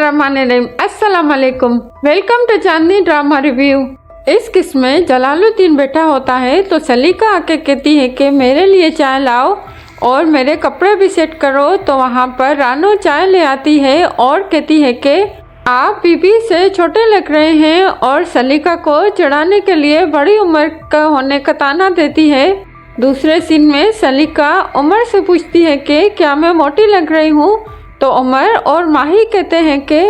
बिस्मिल्लाहिर्रहमानिर्रहीम। अस्सलाम वालेकुम। Welcome to Chandni drama review. इस किस्म में जलालुद्दीन बैठा होता है तो सलीका आके कहती है कि मेरे लिए चाय लाओ और मेरे कपड़े भी सेट करो। तो वहाँ पर रानो चाय ले आती है और कहती है कि आप बीबी से छोटे लग रहे हैं और सलीका को चिढ़ाने के लिए बड़ी उम्र का होने का ताना देती है। दूसरे सीन में सलीका उमर से पूछती है कि क्या मैं मोटी लग रही हूँ, तो उमर और माही कहते हैं कि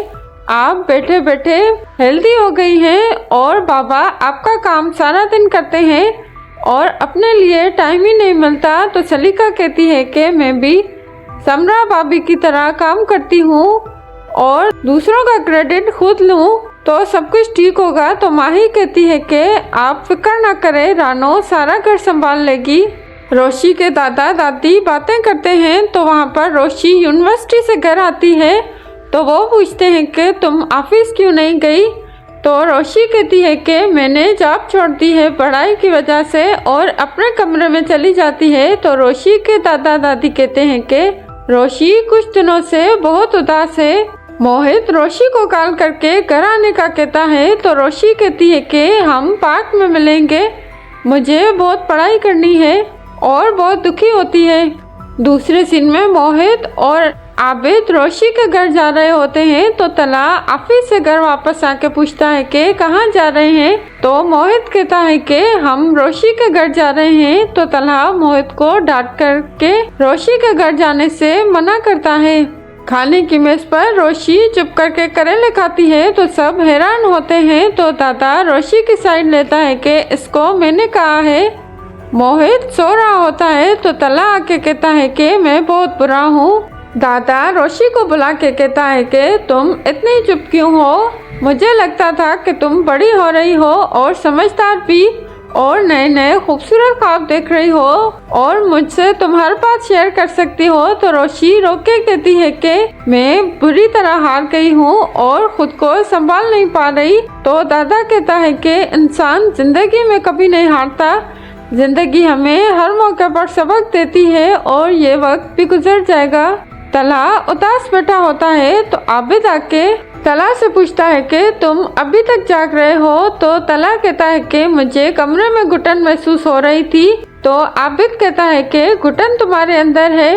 आप बैठे बैठे हेल्दी हो गई हैं और बाबा आपका काम सारा दिन करते हैं और अपने लिए टाइम ही नहीं मिलता। तो सलीका कहती है कि मैं भी समरा भाभी की तरह काम करती हूँ और दूसरों का क्रेडिट खुद लूँ तो सब कुछ ठीक होगा। तो माही कहती है कि आप फिक्र ना करें, रानो सारा घर संभाल लेगी। रोशी के दादा दादी बातें करते हैं तो वहाँ पर रोशी यूनिवर्सिटी से घर आती है तो वो पूछते हैं कि तुम ऑफिस क्यों नहीं गई। तो रोशी कहती है कि मैंने जॉब छोड़ दी है पढ़ाई की वजह से और अपने कमरे में चली जाती है। तो रोशी के दादा दादी कहते हैं कि रोशी कुछ दिनों से बहुत उदास है। मोहित रोशी को कॉल करके घर आने का कहता है तो रोशी कहती है कि हम पार्क में मिलेंगे, मुझे बहुत पढ़ाई करनी है और बहुत दुखी होती है। दूसरे सीन में मोहित और आबिद रोशी के घर जा रहे होते हैं तो तला ऑफिस से घर वापस आके पूछता है कि कहाँ जा रहे हैं। तो मोहित कहता है कि हम रोशी के घर जा रहे हैं। तो तला मोहित को डांट करके रोशी के घर जाने से मना करता है। खाने की मेज पर रोशी चुप करके करेले खाती है तो सब हैरान होते हैं। तो दादा रोशी की साइड लेता है कि इसको मैंने कहा है। मोहित सो रहा होता है तो तला आके कहता है कि मैं बहुत बुरा हूँ। दादा रोशी को बुला के कहता है कि तुम इतनी चुप क्यों हो, मुझे लगता था कि तुम बड़ी हो रही हो और समझदार भी और नए नए खूबसूरत ख्वाब देख रही हो और मुझसे तुम हर बात शेयर कर सकती हो। तो रोशी रो के कहती है कि मैं बुरी तरह हार गई हूँ और खुद को संभाल नहीं पा रही। तो दादा कहता है कि इंसान जिंदगी में कभी नहीं हारता, जिंदगी हमें हर मौके पर सबक देती है और ये वक्त भी गुजर जाएगा। तला उदास बैठा होता है तो आबिद आके तला से पूछता है कि तुम अभी तक जाग रहे हो। तो तला कहता है कि मुझे कमरे में घुटन महसूस हो रही थी। तो आबिद कहता है कि घुटन तुम्हारे अंदर है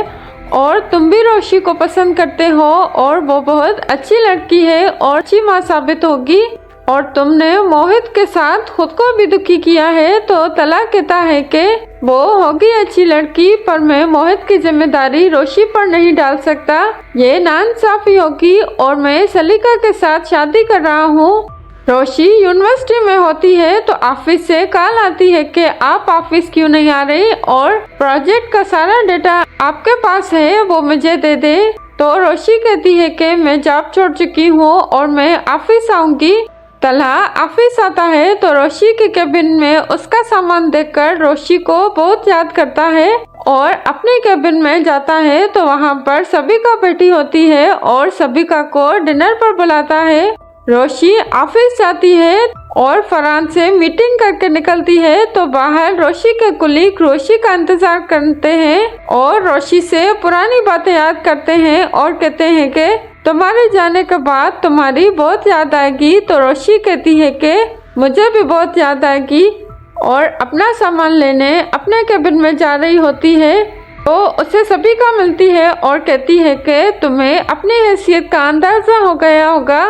और तुम भी रोशी को पसंद करते हो और वो बहुत अच्छी लड़की है और अच्छी माँ साबित होगी और तुमने मोहित के साथ खुद को भी दुखी किया है। तो तला कहता है कि वो होगी अच्छी लड़की पर मैं मोहित की जिम्मेदारी रोशी पर नहीं डाल सकता, ये नाइंसाफी होगी और मैं सलीका के साथ शादी कर रहा हूँ। रोशी यूनिवर्सिटी में होती है तो ऑफिस से कॉल आती है कि आप ऑफिस क्यों नहीं आ रही और प्रोजेक्ट का सारा डेटा आपके पास है वो मुझे दे दे। तो रोशी कहती है कि मैं जॉब छोड़ चुकी हूँ और मैं ऑफिस आऊंगी। तला ऑफिस आता है तो रोशी के केबिन में उसका सामान देखकर रोशी को बहुत याद करता है और अपने केबिन में जाता है तो वहाँ पर सबिका बैठी होती है और सबिका को डिनर पर बुलाता है। रोशी ऑफिस जाती है और फरहान से मीटिंग करके निकलती है तो बाहर रोशी के कुलीग रोशी का इंतजार करते हैं और रोशी से पुरानी बातें याद करते हैं और कहते हैं कि तुम्हारे जाने के बाद तुम्हारी बहुत याद आएगी। तो रोशी कहती है कि मुझे भी बहुत याद आएगी और अपना सामान लेने अपने केबिन में जा रही होती है तो उसे सबिका मिलती है और कहती है कि तुम्हें अपनी हैसियत का अंदाजा हो गया होगा,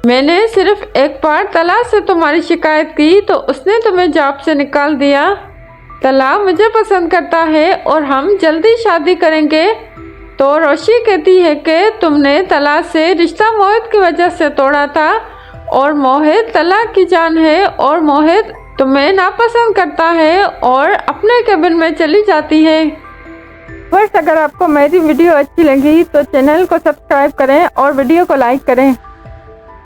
मैंने सिर्फ एक बार तला से तुम्हारी शिकायत की तो उसने तुम्हें जॉब से निकाल दिया। तला मुझे पसंद करता है और हम जल्दी शादी करेंगे। तो रोशी कहती है कि तुमने तला से रिश्ता मोहित की वजह से तोड़ा था और मोहित तला की जान है और मोहित तुम्हें नापसंद करता है और अपने केबिन में चली जाती है। बस अगर आपको मेरी वीडियो अच्छी लगी तो चैनल को सब्सक्राइब करें और वीडियो को लाइक करें।